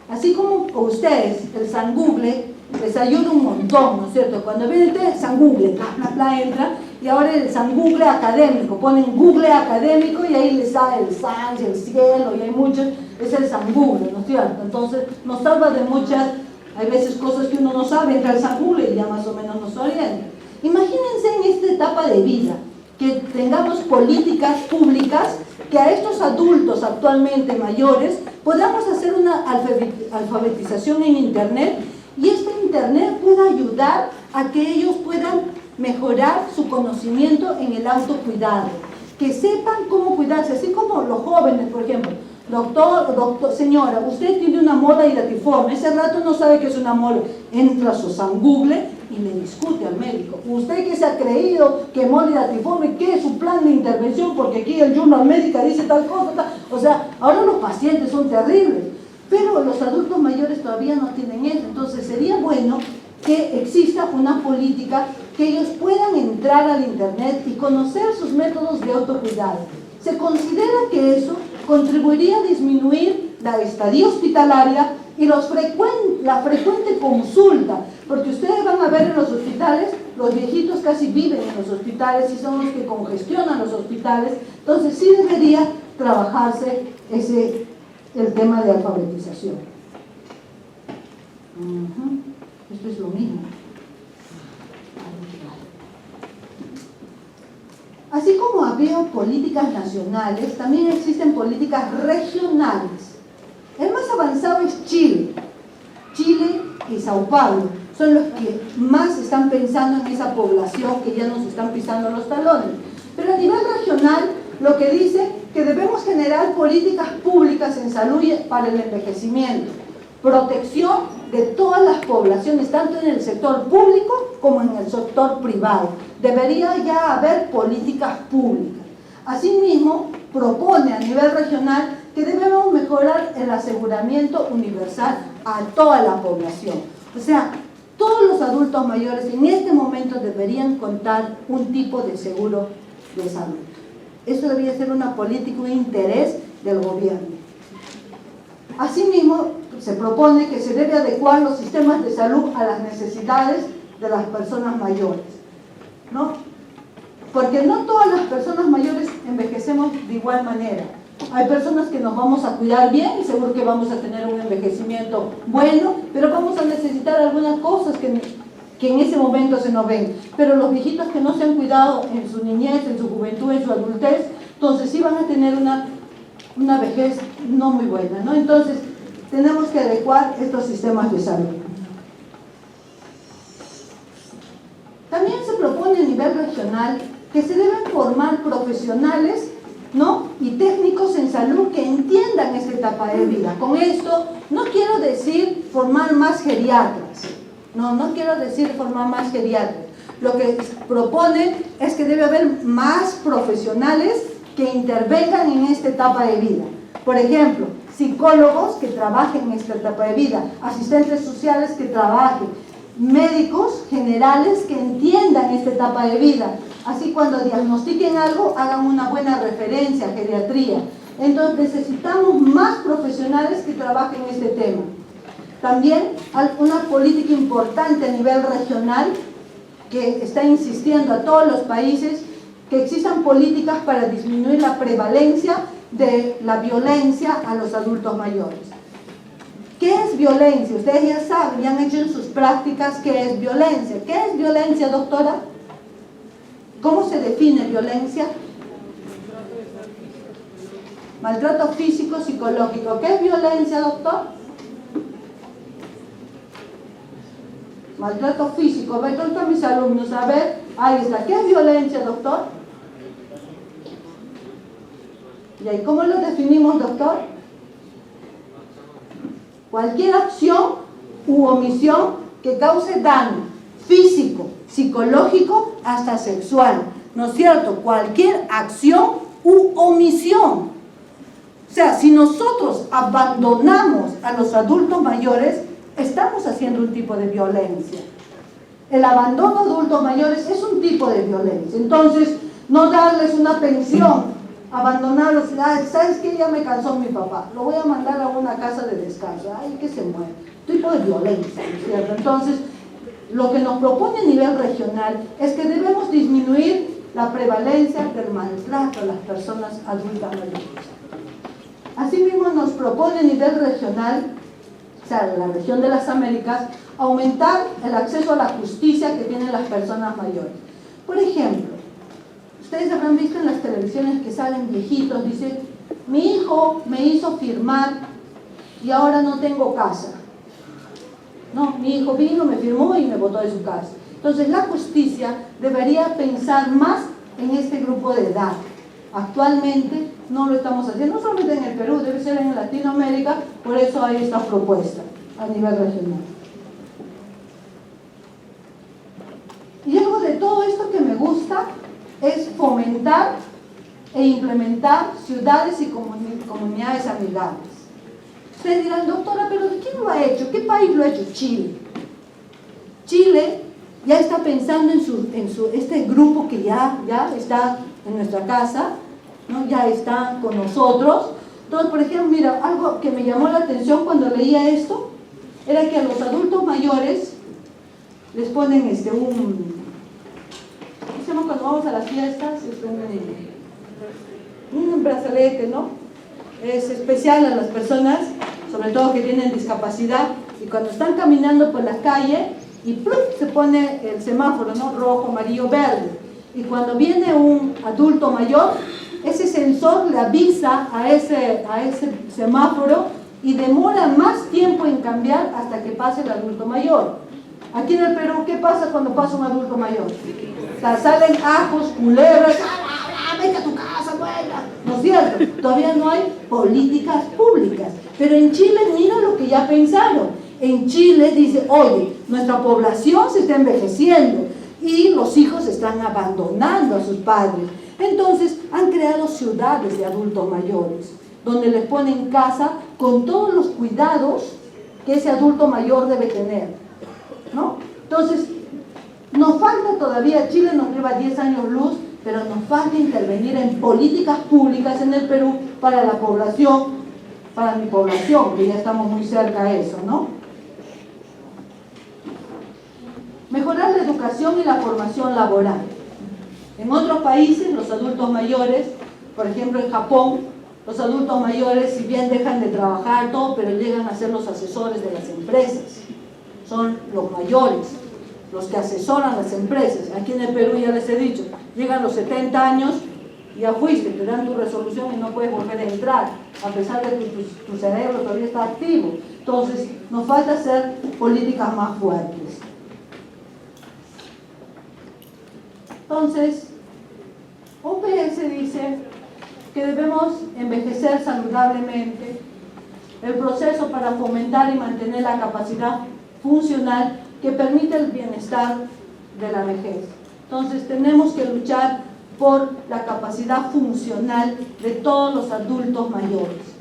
S1: así como ustedes, el San Google, les ayuda un montón, ¿no es cierto? Cuando viene el San Google, entra, y ahora el San Google académico, ponen Google académico y ahí les sale el San, el cielo, y hay muchos, es el San Google, ¿no es cierto? Entonces nos salva de muchas, hay veces cosas que uno no sabe, entra el San Google y ya más o menos nos orienta. Imagínense en esta etapa de vida, que tengamos políticas públicas, que a estos adultos actualmente mayores podamos hacer una alfabetización en Internet, y este Internet pueda ayudar a que ellos puedan mejorar su conocimiento en el autocuidado, que sepan cómo cuidarse, así como los jóvenes, por ejemplo. Doctor, señora, usted tiene una mola iratiforme, ese rato no sabe que es una mola, entra a su San Google y le discute al médico. Usted que se ha creído que mola iratiforme, ¿qué es su plan de intervención? Porque aquí el Journal Médica dice tal cosa, tal. O sea, ahora los pacientes son terribles, pero los adultos mayores todavía no tienen eso. Entonces sería bueno que exista una política que ellos puedan entrar al Internet y conocer sus métodos de autocuidado. Se considera que eso contribuiría a disminuir la estadía hospitalaria y la frecuente consulta, porque ustedes van a ver en los hospitales, los viejitos casi viven en los hospitales y son los que congestionan los hospitales. Entonces sí debería trabajarse el tema de alfabetización. Esto es lo mismo. Así como había políticas nacionales, también existen políticas regionales. El más avanzado es Chile. Chile y Sao Paulo son los que más están pensando en esa población que ya nos están pisando los talones. Pero a nivel regional, lo que dice que debemos generar políticas públicas en salud para el envejecimiento, protección de todas las poblaciones, tanto en el sector público como en el sector privado. Debería ya haber políticas públicas. Asimismo, propone a nivel regional que debemos mejorar el aseguramiento universal a toda la población. O sea, todos los adultos mayores en este momento deberían contar un tipo de seguro de salud. Eso debería ser una política, un interés del gobierno. Asimismo, se propone que se debe adecuar los sistemas de salud a las necesidades de las personas mayores, ¿no? Porque no todas las personas mayores envejecemos de igual manera. Hay personas que nos vamos a cuidar bien y seguro que vamos a tener un envejecimiento bueno, pero vamos a necesitar algunas cosas que que en ese momento se nos ven, pero los viejitos que no se han cuidado en su niñez, en su juventud, en su adultez, entonces sí van a tener una vejez no muy buena, ¿no? Entonces tenemos que adecuar estos sistemas de salud. También se propone a nivel regional que se deben formar profesionales, ¿no?, y técnicos en salud que entiendan esta etapa de vida. Con esto no quiero decir formar más geriatras, no quiero decir formar más geriatras. Lo que propone es que debe haber más profesionales que intervengan en esta etapa de vida. Por ejemplo, psicólogos que trabajen en esta etapa de vida, asistentes sociales que trabajen, médicos generales que entiendan esta etapa de vida. Así cuando diagnostiquen algo, hagan una buena referencia a geriatría. Entonces necesitamos más profesionales que trabajen en este tema. También hay una política importante a nivel regional que está insistiendo a todos los países que existan políticas para disminuir la prevalencia de la violencia a los adultos mayores. ¿Qué es violencia? Ustedes ya saben, ya han hecho en sus prácticas qué es violencia. ¿Qué es violencia, doctora? ¿Cómo se define violencia? Maltrato físico, psicológico. ¿Qué es violencia, doctor? Maltrato físico. Ve a mis alumnos, a ver, ahí está. ¿Qué es violencia, doctor? ¿Y cómo lo definimos, doctor? Cualquier acción u omisión que cause daño físico, psicológico, hasta sexual, ¿no es cierto? Cualquier acción u omisión. O sea, si nosotros abandonamos a los adultos mayores, estamos haciendo un tipo de violencia. El abandono de adultos mayores es un tipo de violencia. Entonces, no darles una pensión, abandonarlos, ¿sabes qué? Ya me cansó mi papá, lo voy a mandar a una casa de descanso, ay, que se muere. Tipo de violencia, ¿no es cierto? Entonces, lo que nos propone a nivel regional es que debemos disminuir la prevalencia del maltrato a las personas adultas mayores. Asimismo, nos propone a nivel regional, o sea, la región de las Américas, aumentar el acceso a la justicia que tienen las personas mayores. Por ejemplo, ustedes habrán visto en las televisiones que salen viejitos, dicen, mi hijo me hizo firmar y ahora no tengo casa. No, mi hijo vino, me firmó y me botó de su casa. Entonces la justicia debería pensar más en este grupo de edad. Actualmente no lo estamos haciendo, no solamente en el Perú, debe ser en Latinoamérica, por eso hay esta propuesta a nivel regional. Y algo de todo esto que me gusta es fomentar e implementar ciudades y comunidades amigables. Ustedes dirán, doctora, pero ¿quién lo ha hecho? ¿Qué país lo ha hecho? Chile. Chile ya está pensando en este grupo que ya está en nuestra casa, ¿no? Ya está con nosotros. Entonces, por ejemplo, mira, algo que me llamó la atención cuando leía esto, era que a los adultos mayores les ponen ¿qué se llama cuando vamos a las fiestas? Un brazalete, ¿no? Es especial a las personas, sobre todo que tienen discapacidad, y cuando están caminando por la calle, y ¡plum!, se pone el semáforo, ¿no? Rojo, amarillo, verde. Y cuando viene un adulto mayor, ese sensor le avisa a ese semáforo y demora más tiempo en cambiar hasta que pase el adulto mayor. Aquí en el Perú, ¿qué pasa cuando pasa un adulto mayor? O sea, salen ajos, culebras, vete a tu casa, buena. ¿No es cierto? Todavía no hay políticas públicas. Pero en Chile, mira lo que ya pensaron. En Chile dice, oye, nuestra población se está envejeciendo y los hijos están abandonando a sus padres. Entonces, han creado ciudades de adultos mayores, donde les ponen casa con todos los cuidados que ese adulto mayor debe tener, ¿no? Entonces, nos falta todavía, Chile nos lleva 10 años luz, pero nos falta intervenir en políticas públicas en el Perú para la población, para mi población, que ya estamos muy cerca de eso, ¿no? Mejorar la educación y la formación laboral. En otros países, los adultos mayores, por ejemplo en Japón, los adultos mayores, si bien dejan de trabajar todo, pero llegan a ser los asesores de las empresas, son los mayores. los que asesoran las empresas. Aquí en el Perú ya les he dicho, llegan los 70 años, ya fuiste, te dan tu resolución y no puedes volver a entrar, a pesar de que tu cerebro todavía está activo. Entonces, nos falta hacer políticas más fuertes. Entonces, OPS dice que debemos envejecer saludablemente, el proceso para fomentar y mantener la capacidad funcional que permite el bienestar de la vejez. Entonces, tenemos que luchar por la capacidad funcional de todos los adultos mayores.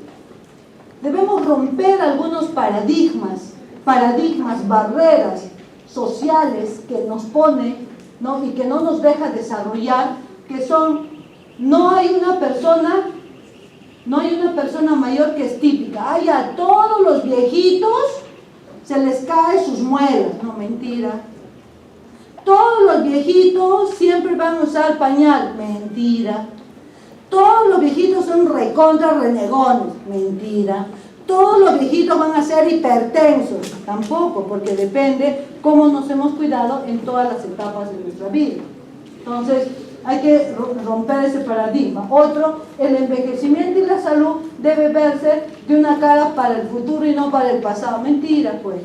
S1: Debemos romper algunos paradigmas, barreras sociales que nos pone, ¿no? Y que no nos deja desarrollar, que son, no hay una persona mayor que es típica. Ay, a todos los viejitos se les caen sus muelas. No, mentira. Todos los viejitos siempre van a usar pañal. Mentira. Todos los viejitos son recontra renegones. Mentira. Todos los viejitos van a ser hipertensos. Tampoco, porque depende cómo nos hemos cuidado en todas las etapas de nuestra vida. Entonces, hay que romper ese paradigma. Otro, el envejecimiento y la salud debe verse de una cara para el futuro y no para el pasado. Mentira, pues.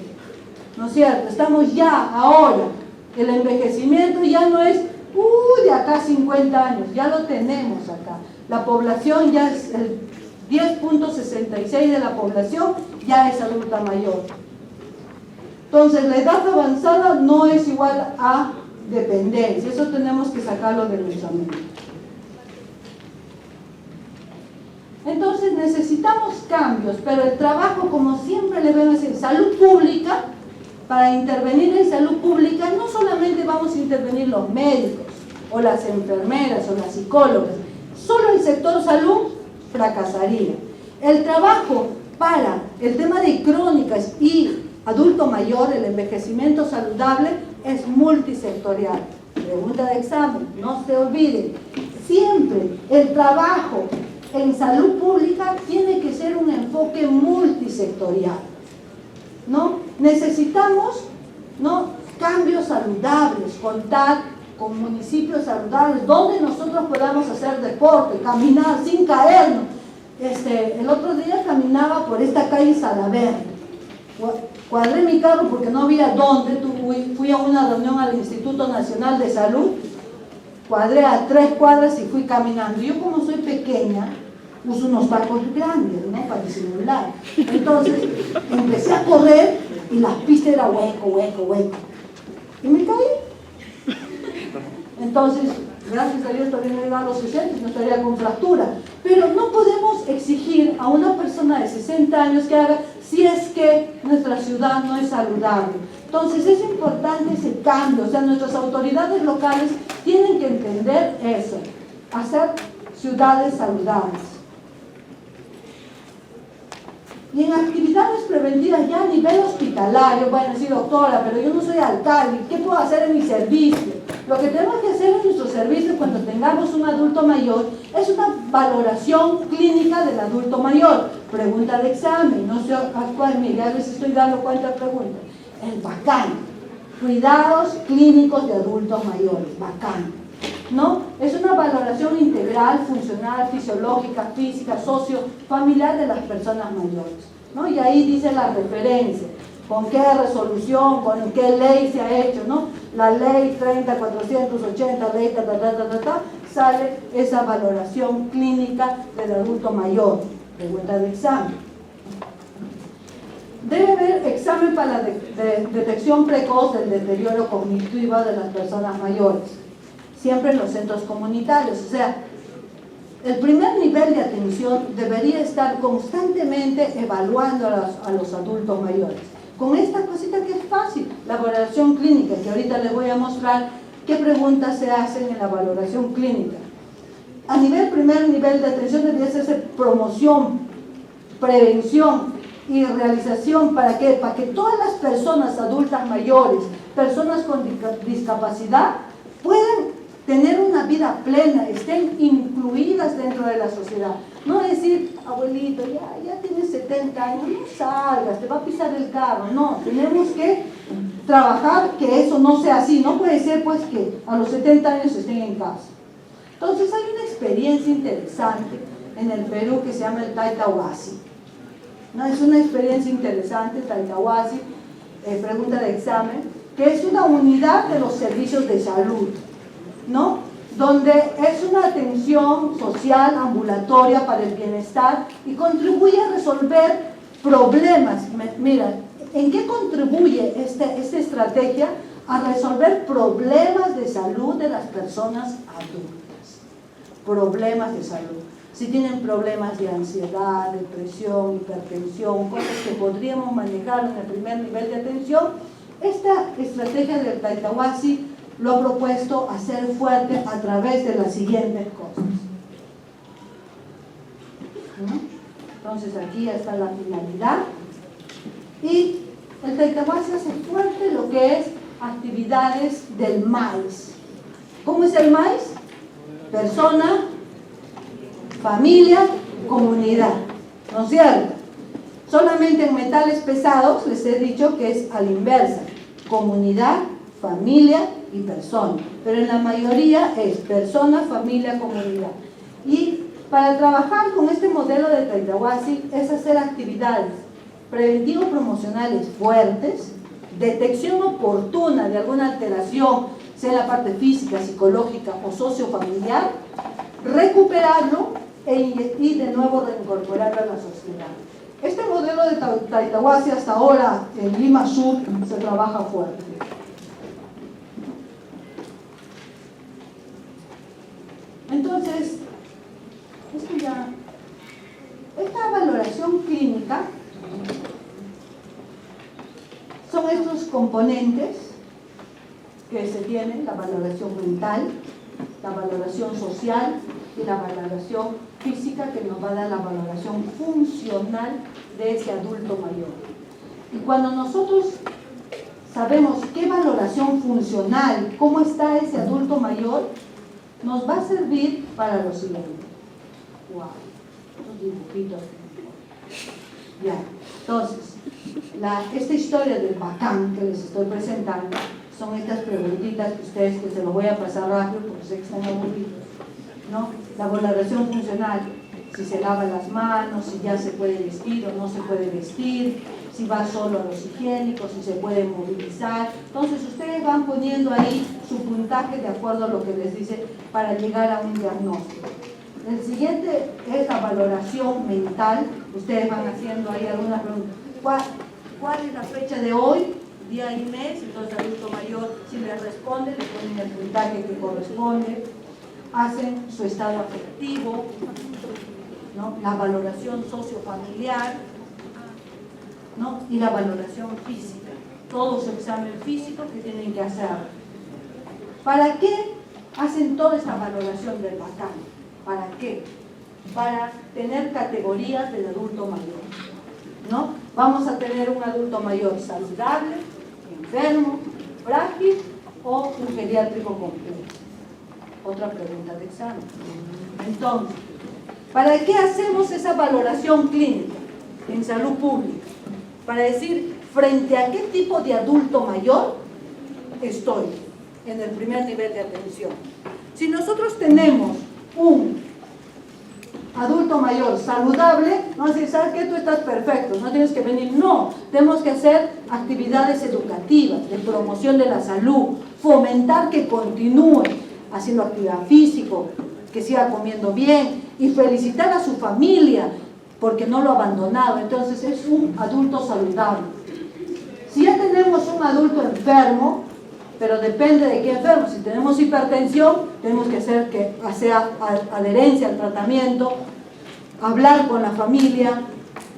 S1: ¿No es cierto? Estamos ya, ahora. El envejecimiento ya no es, de acá 50 años. Ya lo tenemos acá. La población ya es el 10.66 de la población ya es adulta mayor. Entonces, la edad avanzada no es igual a dependencia. Eso tenemos que sacarlo de nuestra mente. Entonces, necesitamos cambios, pero el trabajo, como siempre le vemos en salud pública, para intervenir en salud pública, no solamente vamos a intervenir los médicos, o las enfermeras, o las psicólogas. Solo el sector salud fracasaría. El trabajo para el tema de crónicas y adulto mayor, el envejecimiento saludable, es multisectorial. Pregunta de examen, no se olviden. Siempre el trabajo en salud pública tiene que ser un enfoque multisectorial, ¿no? Necesitamos, ¿no?, cambios saludables, contar con municipios saludables, donde nosotros podamos hacer deporte, caminar sin caernos. El otro día caminaba por esta calle Salaverry. Cuadré mi carro porque no había dónde. Fui a una reunión al Instituto Nacional de Salud. Cuadré a 3 cuadras y fui caminando. Yo, como soy pequeña, uso unos tacos grandes, ¿no?, para disimular. Entonces, empecé a correr y la pista era hueco. Y me caí. Entonces, gracias a Dios todavía no he llegado a los 60, no estaría con fractura. Pero no podemos exigir a una persona de 60 años que haga si es que nuestra ciudad no es saludable. Entonces es importante ese cambio, o sea, nuestras autoridades locales tienen que entender eso, hacer ciudades saludables. Y en actividades preventivas ya a nivel hospitalario, bueno, sí, doctora, pero yo no soy alcalde, ¿qué puedo hacer en mi servicio? Lo que tenemos que hacer en nuestro servicio cuando tengamos un adulto mayor es una valoración clínica del adulto mayor. Pregunta de examen, no sé actual, mire, a veces estoy dando cuántas preguntas. El bacán, cuidados clínicos de adultos mayores, bacán, ¿no? Es una valoración integral, funcional, fisiológica, física, socio, familiar de las personas mayores, ¿no? Y ahí dice la referencia, con qué resolución, con qué ley se ha hecho, ¿no? La ley 30.480, ley sale esa valoración clínica del adulto mayor. Pregunta de examen. Debe haber examen para la detección precoz del deterioro cognitivo de las personas mayores, siempre en los centros comunitarios. O sea, el primer nivel de atención debería estar constantemente evaluando a los adultos mayores. Con esta cosita que es fácil, la valoración clínica, que ahorita les voy a mostrar qué preguntas se hacen en la valoración clínica. A primer nivel de atención debería hacerse promoción, prevención y realización. ¿Para qué? Para que todas las personas adultas mayores, personas con discapacidad, puedan tener una vida plena, estén incluidas dentro de la sociedad. No decir, abuelito, ya tienes 70 años, no salgas, te va a pisar el carro. No, tenemos que trabajar que eso no sea así. No puede ser pues que a los 70 años estén en casa. Entonces hay una experiencia interesante en el Perú que se llama el Taitahuasi. ¿No? Es una experiencia interesante, Taitahuasi, pregunta de examen, que es una unidad de los servicios de salud, ¿no? Donde es una atención social ambulatoria para el bienestar y contribuye a resolver problemas. Mira, ¿en qué contribuye esta estrategia? A resolver problemas de salud de las personas adultas. Problemas de salud. Si tienen problemas de ansiedad, depresión, hipertensión, cosas que podríamos manejar en el primer nivel de atención, esta estrategia del Taitahuasi lo ha propuesto hacer fuerte a través de las siguientes cosas. Entonces aquí está la finalidad. Y el Taitahuasi hace fuerte lo que es actividades del MAIS. ¿Cómo es el MAIS? Persona, familia, comunidad. ¿No es cierto? Solamente en metales pesados les he dicho que es a la inversa. Comunidad, familia y persona. Pero en la mayoría es persona, familia, comunidad. Y para trabajar con este modelo de Taitahuasi es hacer actividades preventivo-promocionales fuertes, detección oportuna de alguna alteración, sea en la parte física, psicológica o sociofamiliar, recuperarlo y de nuevo reincorporarlo a la sociedad. Este modelo de Taitahuasi hasta ahora en Lima Sur se trabaja fuerte. Entonces, esta valoración clínica son estos componentes que se tienen: la valoración mental, la valoración social y la valoración física, que nos va a dar la valoración funcional de ese adulto mayor. Y cuando nosotros sabemos qué valoración funcional, cómo está ese adulto mayor, nos va a servir para lo siguiente. Wow, estos dibujitos. Ya, entonces, esta historia del bacán que les estoy presentando son estas preguntitas que ustedes, que se lo voy a pasar rápido porque sé que están aburridos, ¿no? La valoración funcional: si se lava las manos, si ya se puede vestir o no se puede vestir, si va solo a los higiénicos, si se puede movilizar. Entonces ustedes van poniendo ahí su puntaje de acuerdo a lo que les dice para llegar a un diagnóstico. El siguiente es la valoración mental. Ustedes van haciendo ahí algunas preguntas. ¿Cuál es la fecha de hoy? Día y mes. Entonces el adulto mayor, si le responde, le ponen el puntaje que corresponde. Hacen su estado afectivo, ¿no? La valoración sociofamiliar, ¿no? Y la valoración física. Todo su examen físico que tienen que hacer. ¿Para qué hacen toda esta valoración del bacán? ¿Para qué? Para tener categorías del adulto mayor, ¿no? Vamos a tener un adulto mayor saludable, enfermo, frágil o un geriátrico complejo. Otra pregunta de examen. Entonces, ¿para qué hacemos esa valoración clínica en salud pública? Para decir, frente a qué tipo de adulto mayor estoy en el primer nivel de atención. Si nosotros tenemos un adulto mayor saludable, no es decir, ¿sabes qué? Tú estás perfecto, no tienes que venir. No, tenemos que hacer actividades educativas, de promoción de la salud, fomentar que continúe haciendo actividad física, que siga comiendo bien y felicitar a su familia porque no lo ha abandonado. Entonces es un adulto saludable. Si ya tenemos un adulto enfermo, pero depende de qué enfermo. Si tenemos hipertensión, tenemos que hacer que sea adherencia al tratamiento, hablar con la familia,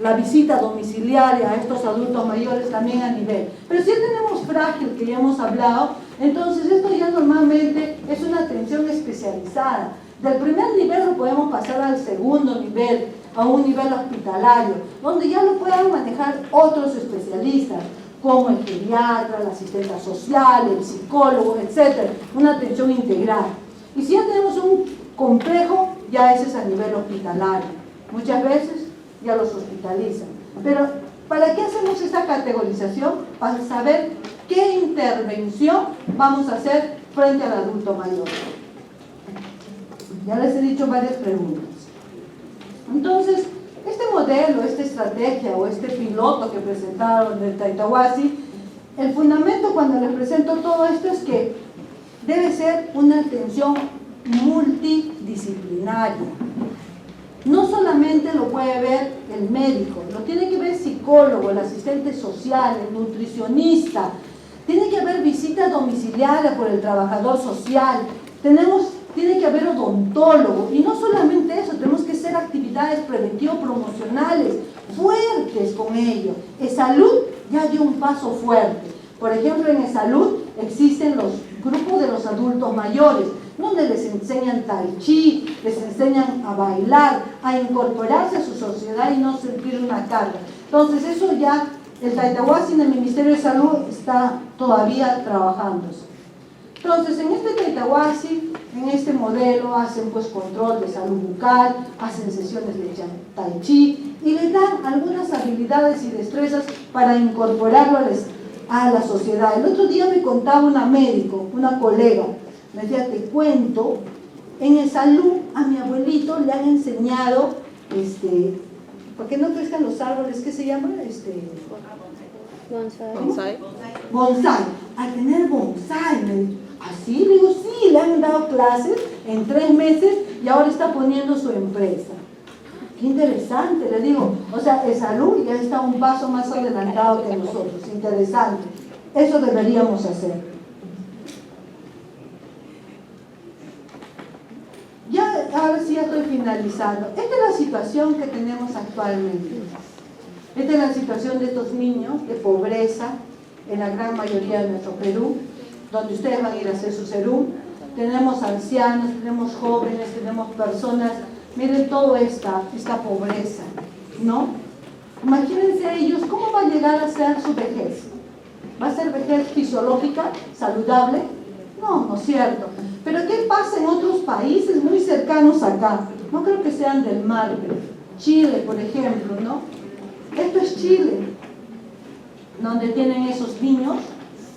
S1: la visita domiciliaria a estos adultos mayores también a nivel. Pero si ya tenemos frágil, que ya hemos hablado, entonces esto ya normalmente es una atención especializada. Del primer nivel lo podemos pasar al segundo nivel, a un nivel hospitalario, donde ya lo puedan manejar otros especialistas, como el pediatra, la asistente social, el psicólogo, etc. Una atención integral. Y si ya tenemos un complejo, ya ese es a nivel hospitalario. Muchas veces ya los hospitalizan. Pero, ¿para qué hacemos esta categorización? Para saber ¿Qué intervención vamos a hacer frente al adulto mayor? Ya les he dicho varias preguntas. Entonces, este modelo, esta estrategia o este piloto que presentaron del Taitahuasi, el fundamento cuando les presento todo esto es que debe ser una atención multidisciplinaria. No solamente lo puede ver el médico, lo tiene que ver el psicólogo, el asistente social, el nutricionista, tiene que haber visita domiciliaria por el trabajador social, tiene que haber odontólogo, y no solamente eso, tenemos que hacer actividades preventivos-promocionales fuertes con ello. Salud ya dio un paso fuerte. Por ejemplo, en Salud existen los grupos de los adultos mayores, donde les enseñan tai chi, les enseñan a bailar, a incorporarse a su sociedad y no sentir una carga. Entonces eso ya, el Taitahuasi en el Ministerio de Salud está todavía trabajándose. Entonces en este Taitahuasi, en este modelo, hacen pues control de salud bucal, hacen sesiones de tai chi y les dan algunas habilidades y destrezas para incorporarlo a la sociedad. El otro día me contaba una médico, una colega, me decía, te cuento, en el Salud a mi abuelito le han enseñado, ¿por qué no crezcan los árboles? ¿Qué se llama?
S2: Bonsai.
S1: Bonsai, a tener bonsai. Así, le digo, sí, le han dado clases en 3 meses y ahora está poniendo su empresa. Qué interesante, le digo, o sea, el Salud ya está un paso más adelantado que nosotros, interesante. Eso deberíamos hacer. Ya, ahora sí ya estoy finalizando. Esta es la situación que tenemos actualmente. Esta es la situación de estos niños de pobreza en la gran mayoría de nuestro Perú, donde ustedes van a ir a hacer su serum. Tenemos ancianos, tenemos jóvenes, tenemos personas. Miren toda esta pobreza, ¿no? Imagínense ellos, ¿cómo va a llegar a ser su vejez? ¿Va a ser vejez fisiológica, saludable? No, no es cierto. Pero ¿qué pasa en otros países muy cercanos acá? No creo que sean del mar, pero Chile, por ejemplo, ¿no? Esto es Chile, donde tienen esos niños